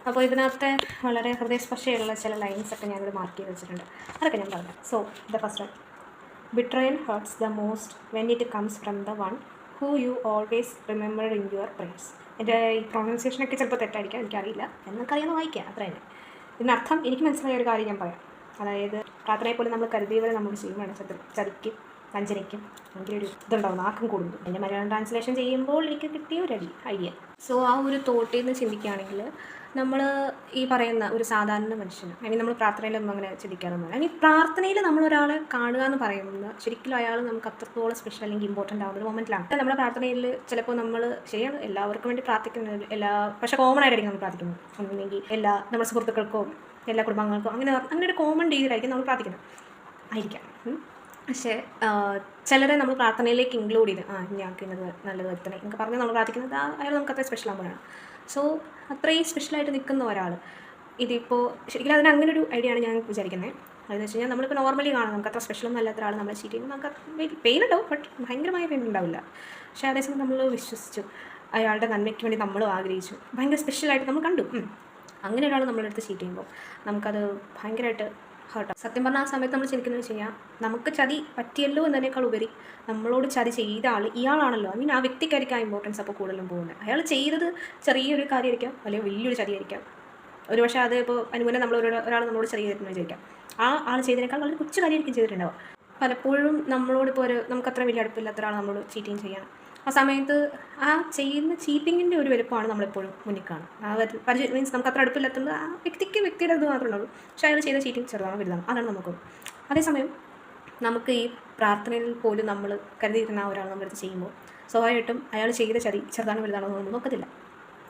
അപ്പോൾ ഇതിനകത്തെ വളരെ ഹൃദയസ്പർശിയുള്ള ചില ലൈൻസൊക്കെ ഞാനിവിടെ മാർക്ക് ചെയ്ത് വെച്ചിട്ടുണ്ട്. അതൊക്കെ ഞാൻ പറയാം. So the first one, betrayal hertz the most when it comes from the one who you always remember in your prayers. എൻ്റെ ഈ പ്രൊണൗൺസിയേഷനൊക്കെ ചിലപ്പോൾ തെറ്റായിരിക്കാം, എനിക്കറിയില്ല, എന്നൊക്കറിയാമെന്ന് വായിക്കുക, അത്ര തന്നെ. ഇതിനർത്ഥം എനിക്ക് മനസ്സിലായ ഒരു കാര്യം ഞാൻ പറയാം. അതായത് പ്രാർത്ഥനയെ പോലും നമ്മൾ കരുതിയവരെ നമ്മൾ ചെയ്യുകയാണ് ചതിക്കും വഞ്ചനയ്ക്കും ഭയങ്കര ഒരു ഇതുണ്ടാവും, നാക്കും കൂടുന്നു. എൻ്റെ മലയാളം ട്രാൻസ്ലേഷൻ ചെയ്യുമ്പോൾ എനിക്ക് കിട്ടിയ ഒരു ഐഡിയ. സോ ആ ഒരു തോട്ടിൽ നിന്ന് ചിന്തിക്കുകയാണെങ്കിൽ നമ്മൾ ഈ പറയുന്ന ഒരു സാധാരണ മനുഷ്യന്, ഐ മീൻ നമ്മൾ പ്രാർത്ഥനയിലൊന്നും അങ്ങനെ ചിന്തിക്കാറൊന്നുമില്ല. ഐ മീൻ പ്രാർത്ഥനയിൽ നമ്മളൊരാളെ കാണുക എന്ന് പറയുന്നത് ശരിക്കും അയാൾ നമുക്ക് അത്രത്തോളം സ്പെഷ്യൽ അല്ലെങ്കിൽ ഇമ്പോർട്ടൻ്റ് ആവുന്ന ഒരു മൊമെൻറ്റിലാണ്. നമ്മുടെ പ്രാർത്ഥനയിൽ ചിലപ്പോൾ നമ്മൾ ശരിയാണ് എല്ലാവർക്കും വേണ്ടി പ്രാർത്ഥിക്കുന്നത്, പക്ഷേ കോമൺ ആയിട്ടായിരിക്കും നമ്മൾ പ്രാർത്ഥിക്കുന്നത്. ഒന്നില്ലെങ്കിൽ നമ്മുടെ സുഹൃത്തുക്കൾക്കോ എല്ലാ കുടുംബാംഗങ്ങൾക്കോ അങ്ങനെ ഒരു കോമൺ രീതിയിലായിരിക്കും നമ്മൾ പ്രാർത്ഥിക്കുന്നത് ആയിരിക്കാം. പക്ഷേ ചിലരെ നമ്മൾ പ്രാർത്ഥനയിലേക്ക് ഇൻക്ലൂഡ് ചെയ്ത് ഞങ്ങൾക്ക് ഇന്നത് നല്ലത് വരുത്തണേ എന്നൊക്കെ പറഞ്ഞ് നമ്മൾ പ്രാർത്ഥിക്കുന്നത് അയാൾ നമുക്ക് അത്ര സ്പെഷ്യൽ ആകുമ്പോഴാണ്. സോ അത്രയും സ്പെഷ്യലായിട്ട് നിൽക്കുന്ന ഒരാൾ ഇതിപ്പോൾ ശരിക്കും അതിന് അങ്ങനെ ഒരു ഐഡിയ ആണ് ഞാൻ വിചാരിക്കുന്നത്. അതെന്ന് വെച്ച് കഴിഞ്ഞാൽ നമ്മളിപ്പോൾ നോർമലി കാണാം, നമുക്ക് അത്ര സ്പെഷ്യലൊന്നും അല്ലാത്ത ഒരാൾ നമ്മളെ ചീറ്റ് ചെയ്യുമ്പോൾ നമുക്ക് പെയിൻ ഉണ്ടാവും, ബട്ട് ഭയങ്കരമായ പെയിൻ ഉണ്ടാവില്ല. പക്ഷേ അതേസമയം നമ്മൾ വിശ്വസിച്ചു, അയാളുടെ നന്മയ്ക്ക് വേണ്ടി നമ്മൾ ആഗ്രഹിച്ചു, ഭയങ്കര സ്പെഷ്യലായിട്ട് നമ്മൾ കണ്ടു, അങ്ങനെ ഒരാൾ നമ്മളെടുത്ത് ചീറ്റ് ചെയ്യുമ്പോൾ നമുക്കത് ഭയങ്കരമായിട്ട് ഹേർട്ടാണ്. സത്യം പറഞ്ഞാൽ ആ സമയത്ത് നമ്മൾ ചിന്തിക്കുന്നത് വെച്ച് കഴിഞ്ഞാൽ നമുക്ക് ചതി പറ്റിയല്ലോ എന്നതിനേക്കാൾ ഉപരി നമ്മളോട് ചതി ചെയ്ത ആൾ ഇയാളാണല്ലോ, ഐ മീൻ ആ വ്യക്തിക്കായിരിക്കും ആ ഇമ്പോർട്ടൻസ് അപ്പോൾ കൂടുതലും പോകുന്നത്. അയാൾ ചെയ്തത് ചെറിയൊരു കാര്യമായിരിക്കാം, അല്ലെങ്കിൽ വലിയൊരു ചതിയായിരിക്കാം. ഒരു പക്ഷേ അത് ഇപ്പോൾ അതിന് മുന്നേ ഒരാൾ നമ്മളോട് ചതി ചെയ്തിട്ടുണ്ടെന്ന് വിചാരിക്കാം, ആ ആൾ ചെയ്തതിനേക്കാൾ വളരെ കൊച്ചു കാര്യമായിരിക്കും ചെയ്തിട്ടുണ്ടാവും. പലപ്പോഴും നമ്മളോടിപ്പോൾ നമുക്കത്ര വലിയ അടുപ്പില്ലാത്ത ഒരാൾ നമ്മളോട് ചീറ്റിങ് ചെയ്യണം. ആ സമയത്ത് ആ ചെയ്യുന്ന ചീറ്റിങ്ങിൻ്റെ ഒരു വലുപ്പമാണ് നമ്മളെപ്പോഴും മുന്നിൽ കാണും. മീൻസ് നമുക്ക് അത്ര അടുപ്പില്ലാത്തത് ആ വ്യക്തിയുടെ ഇത് മാത്രമേ ഉള്ളൂ. പക്ഷേ അയാൾ ചെയ്ത ചീറ്റിങ് ചെറുതാണോ വലുതാണ് അതാണ് നമുക്ക്. അതേസമയം നമുക്ക് ഈ പ്രാർത്ഥനയിൽ പോലും നമ്മൾ കരുതിയിരുന്ന ഒരാൾ നമ്മളെടുത്ത് ചെയ്യുമ്പോൾ സ്വാഭാവികമായിട്ടും അയാൾ ചെയ്ത ചതി ചെറുതാണോ വലുതാണോ എന്നൊന്നും നോക്കത്തില്ല,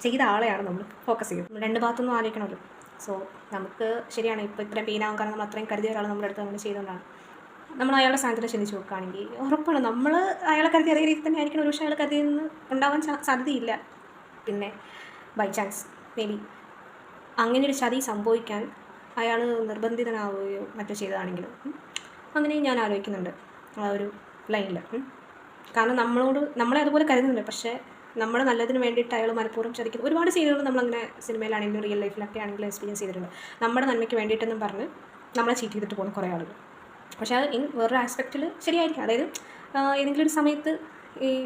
ചെയ്ത ആളെയാണ് നമ്മൾ ഫോക്കസ് ചെയ്യുന്നത്. രണ്ട് ഭാഗത്തൊന്നും ആലോചിക്കണമല്ലോ. സോ നമുക്ക് ശരിയാണ് ഇപ്പോൾ ഇത്രയും പെയിനാകും, കാരണം നമ്മൾ അത്രയും കരുതിയ ഒരാൾ നമ്മുടെ അടുത്ത് അങ്ങനെ ചെയ്തുകൊണ്ടാണ്. നമ്മൾ അയാളുടെ സ്ഥാനത്തിന് ചിന്തിച്ച് നോക്കുകയാണെങ്കിൽ ഉറപ്പാണ് നമ്മൾ അയാളെ കരുതി അതേ രീതിയിൽ തന്നെ ആയിരിക്കണം. ഒരു പക്ഷേ അയാളെ കരുതിയിൽ നിന്ന് ഉണ്ടാവാൻ സാധ്യതയില്ല. പിന്നെ ബൈ ചാൻസ് മേ ബി അങ്ങനെ ഒരു ചതി സംഭവിക്കാൻ അയാൾ നിർബന്ധിതനാവുകയോ മറ്റോ ചെയ്തതാണെങ്കിലും അങ്ങനെയും ഞാൻ ആലോചിക്കുന്നുണ്ട് ആ ഒരു ലൈനിൽ. കാരണം നമ്മളെ അതുപോലെ കരുതുന്നുണ്ട്, പക്ഷേ നമ്മുടെ നല്ലതിന് വേണ്ടിയിട്ട് അയാൾ മനഃപൂർവ്വം ചതിക്കുന്നത് ഒരുപാട് സീനുകൾ നമ്മളങ്ങനെ സിനിമയിലാണെങ്കിലും റിയൽ ലൈഫിലൊക്കെ ആണെങ്കിലും എക്സ്പീരിയൻസ് ചെയ്തിട്ടുണ്ട്. നമ്മുടെ നന്മയ്ക്ക് വേണ്ടിയിട്ടെന്നും പറഞ്ഞ് നമ്മളെ ചീറ്റ് ചെയ്തിട്ട് പോകുന്ന കുറേ ആളുകൾ. പക്ഷേ അത് വേറൊരു ആസ്പെക്റ്റിൽ ശരിയായിരിക്കും. അതായത് ഏതെങ്കിലും ഒരു സമയത്ത്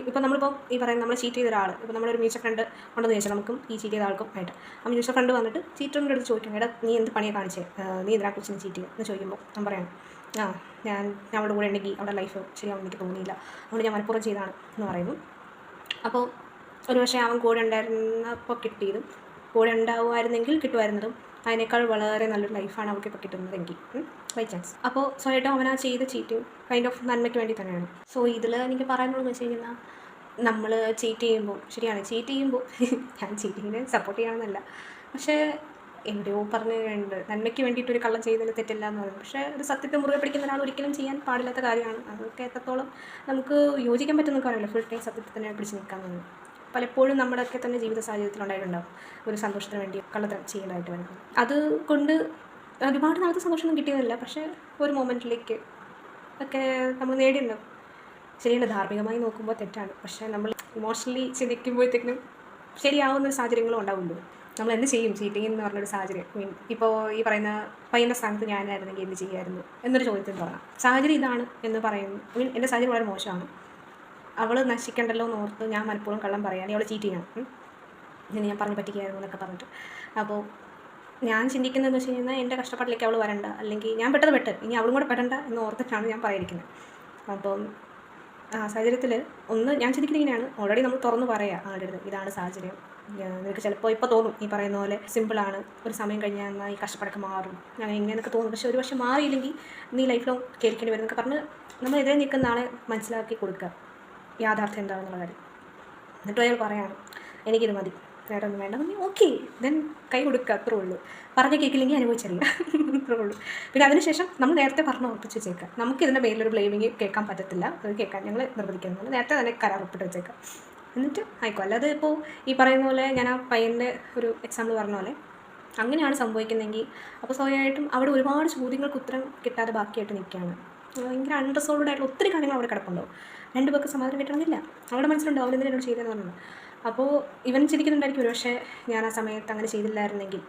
ഇപ്പോൾ നമ്മളിപ്പോൾ ഈ പറയുന്നത് നമ്മളെ ചീറ്റ് ചെയ്ത ഒരാൾ, ഇപ്പോൾ നമ്മളൊരു മ്യൂച്വൽ ഫ്രണ്ട് ഉണ്ടെന്ന് ചോദിച്ചാൽ നമുക്കും ഈ ചീറ്റ് ചെയ്ത ആൾക്കും ആയിട്ട് ആ മ്യൂച്വൽ ഫ്രണ്ട് വന്നിട്ട് ചീറ്ററിൻ്റെ അടുത്ത് ചോദിക്കും, എടാ നീ എന്ത് പണിയെ കാണിച്ചേ, നീ ഇതിനെക്കുറിച്ച് ചീറ്റ് ചെയ്യും എന്ന് ചോദിക്കുമ്പോൾ ഞാൻ പറയണം, ഞാൻ അവളുടെ കൂടെ ഉണ്ടെങ്കിൽ അവളുടെ ലൈഫ് ശരിയാവും എനിക്ക് തോന്നിയില്ല, അതുകൊണ്ട് ഞാൻ മനഃപൂർവ്വം ചെയ്തതാണ് എന്ന് പറയുന്നു. അപ്പോൾ ഒരു പക്ഷേ അവൻ കൂടെ ഉണ്ടായിരുന്നപ്പോൾ കിട്ടിയതും കൂടെ ഉണ്ടാവുമായിരുന്നെങ്കിൽ കിട്ടുമായിരുന്നതും അതിനേക്കാൾ വളരെ നല്ലൊരു ലൈഫാണ് അവൾക്ക് ഇപ്പോൾ കിട്ടുന്നതെങ്കിൽ ബൈ ചാൻസ്. അപ്പോൾ സ്വയമായിട്ടും അവൻ ആ ചെയ്ത ചീറ്റിങ് കൈൻഡ് ഓഫ് നന്മയ്ക്ക് വേണ്ടി തന്നെയാണ്. സോ ഇതിൽ എനിക്ക് പറയാനുള്ളതെന്ന് വെച്ച് കഴിഞ്ഞാൽ നമ്മൾ ചീറ്റ് ചെയ്യുമ്പോൾ ശരിയാണ്, ചീറ്റ് ചെയ്യുമ്പോൾ ഞാൻ ചീറ്റിങ്ങിനെ സപ്പോർട്ട് ചെയ്യാമെന്നല്ല, പക്ഷേ എവിടെയോ പറഞ്ഞു വേണ്ടത് നന്മയ്ക്ക് വേണ്ടിയിട്ടൊരു കള്ളം ചെയ്യുന്നതിൽ തെറ്റില്ല എന്ന് പറയുന്നത്. പക്ഷേ ഒരു സത്യത്തെ മുറുകെ പിടിക്കുന്ന ഒരാൾ ഒരിക്കലും ചെയ്യാൻ പാടില്ലാത്ത കാര്യമാണ്. അതൊക്കെ എത്രത്തോളം നമുക്ക് യോജിക്കാൻ പറ്റുന്ന കാര്യമല്ല, ഫുൾ ടൈം സത്യത്തിൽ തന്നെ പിടിച്ച് നിൽക്കാമെന്ന്. പലപ്പോഴും നമ്മുടെയൊക്കെ തന്നെ ജീവിത സാഹചര്യത്തിലുണ്ടായിട്ടുണ്ടാവും ഒരു സന്തോഷത്തിന് വേണ്ടി കള്ളത്തരം ചെയ്യേണ്ടതായിട്ട് വരുന്നത്. അതുകൊണ്ട് ഒരുപാട് നാളത്തെ സന്തോഷമൊന്നും കിട്ടിയതല്ല, പക്ഷേ ഒരു മൊമെൻറ്റിലേക്ക് ഒക്കെ നമ്മൾ നേടിയിട്ടുണ്ടാവും. ശരിയാണ്, ധാർമ്മികമായി നോക്കുമ്പോൾ തെറ്റാണ്, പക്ഷേ നമ്മൾ ഇമോഷണലി ചിന്തിക്കുമ്പോഴത്തേക്കിനും ശരിയാവുന്ന സാഹചര്യങ്ങളും ഉണ്ടാവുള്ളൂ. നമ്മൾ എന്ത് ചെയ്യും ചീറ്റിംഗ് എന്ന് പറഞ്ഞൊരു സാഹചര്യം. മീൻ ഇപ്പോൾ ഈ പറയുന്ന പയ്യൻ്റെ സ്ഥാനത്ത് ഞാനായിരുന്നെങ്കിൽ എന്ത് ചെയ്യുമായിരുന്നു എന്നൊരു ചോദ്യത്തിന് തുടങ്ങാം. സാഹചര്യം ഇതാണ് എന്ന് പറയുന്നു, മീൻ എൻ്റെ സാഹചര്യം വളരെ മോശമാണ്, അവൾ നശിക്കണ്ടല്ലോ എന്ന് ഓർത്ത് ഞാൻ മനഃപൂർവ്വം കള്ളം പറയുകയാണെങ്കിൽ അവൾ ചീറ്റ് ചെയ്യണം, ഇങ്ങനെ ഞാൻ പറഞ്ഞ് പറ്റിക്കായിരുന്നു എന്നൊക്കെ പറഞ്ഞിട്ട്. അപ്പോൾ ഞാൻ ചിന്തിക്കുന്നതെന്ന് വെച്ച് കഴിഞ്ഞാൽ എൻ്റെ കഷ്ടപ്പാടിലേക്ക് അവൾ വരണ്ട, അല്ലെങ്കിൽ ഞാൻ പെട്ട് ഇനി അവളും കൂടെ പെടണ്ട എന്ന് ഓർത്തിട്ടാണ് ഞാൻ പറയാതിരിക്കുന്നത്. അപ്പം ആ സാഹചര്യത്തിൽ ഞാൻ ചിന്തിക്കുന്നത് ഇങ്ങനെയാണ്, ഓൾറെഡി നമ്മൾ തുറന്ന് പറയാം ആളുടെ അടുത്ത്, ഇതാണ് സാഹചര്യം, നിനക്ക് ചിലപ്പോൾ ഇപ്പോൾ തോന്നും ഈ പറയുന്ന പോലെ സിമ്പിളാണ്, ഒരു സമയം കഴിഞ്ഞാൽ എന്നാൽ ഈ കഷ്ടപ്പാടൊക്കെ മാറും, ഞാൻ ഇങ്ങനെയൊക്കെ തോന്നും, പക്ഷേ ഒരു പക്ഷേ മാറിയില്ലെങ്കിൽ നീ ലൈഫ് ലോങ് കേൾക്കേണ്ടി വരും എന്നൊക്കെ പറഞ്ഞ് നമ്മൾ എതിരെ നിൽക്കുന്ന ആളെ മനസ്സിലാക്കി കൊടുക്കുക യാഥാർത്ഥ്യം എന്താണെന്നുള്ള കാര്യം. എന്നിട്ട് അയാൾ പറയാണ് എനിക്കിത് മതി, വേറെ ഒന്നും വേണ്ട, നീ ഓക്കെ ദെൻ കൈ കൊടുക്കുക, അത്രേ ഉള്ളൂ. പറഞ്ഞ് കേൾക്കില്ലെങ്കിൽ അനുഭവിച്ചറിയുക, അത്രേ ഉള്ളൂ. പിന്നെ അതിനുശേഷം നമ്മൾ നേരത്തെ പറഞ്ഞ് ഉറപ്പിച്ച് വെച്ചേക്കാം, നമുക്ക് ഇതിൻ്റെ പേരിലൊരു ബ്ലെയിമിങ് കേൾക്കാൻ പറ്റത്തില്ല, അത് കേൾക്കാൻ ഞങ്ങൾ നിർബന്ധിക്കുന്നത്, നേരത്തെ തന്നെ കരാർ ഒപ്പിട്ട് വെച്ചേക്കാം, എന്നിട്ട് ആയിക്കോ. അല്ലാതെ ഇപ്പോൾ ഈ പറയുന്ന പോലെ ഞാൻ ആ പയ്യൻ്റെ ഒരു എക്സാമ്പിൾ പറഞ്ഞ പോലെ അങ്ങനെയാണ് സംഭവിക്കുന്നതെങ്കിൽ അപ്പോൾ സ്വാഭാവികമായിട്ടും അവിടെ ഒരുപാട് ചോദ്യങ്ങൾക്ക് ഉത്തരം കിട്ടാതെ ബാക്കിയായിട്ട് നിൽക്കുകയാണ്. ഭയങ്കര അൺറിസോൾവ്ഡ് ആയിട്ടുള്ള ഒത്തിരി കാര്യങ്ങൾ അവിടെ കിടപ്പുണ്ടാവും. രണ്ടു പേർക്ക് സമാധാനം കിട്ടണമെന്നില്ല, അവളുടെ മനസ്സിലുണ്ടാവും അവൾ എന്തിനാണ് ചെയ്തതെന്ന് പറഞ്ഞത്. അപ്പോൾ ഇവൻ ചിരിക്കുന്നുണ്ടായിരിക്കും, ഒരുപക്ഷെ ഞാൻ ആ സമയത്ത് അങ്ങനെ ചെയ്തില്ലായിരുന്നെങ്കിൽ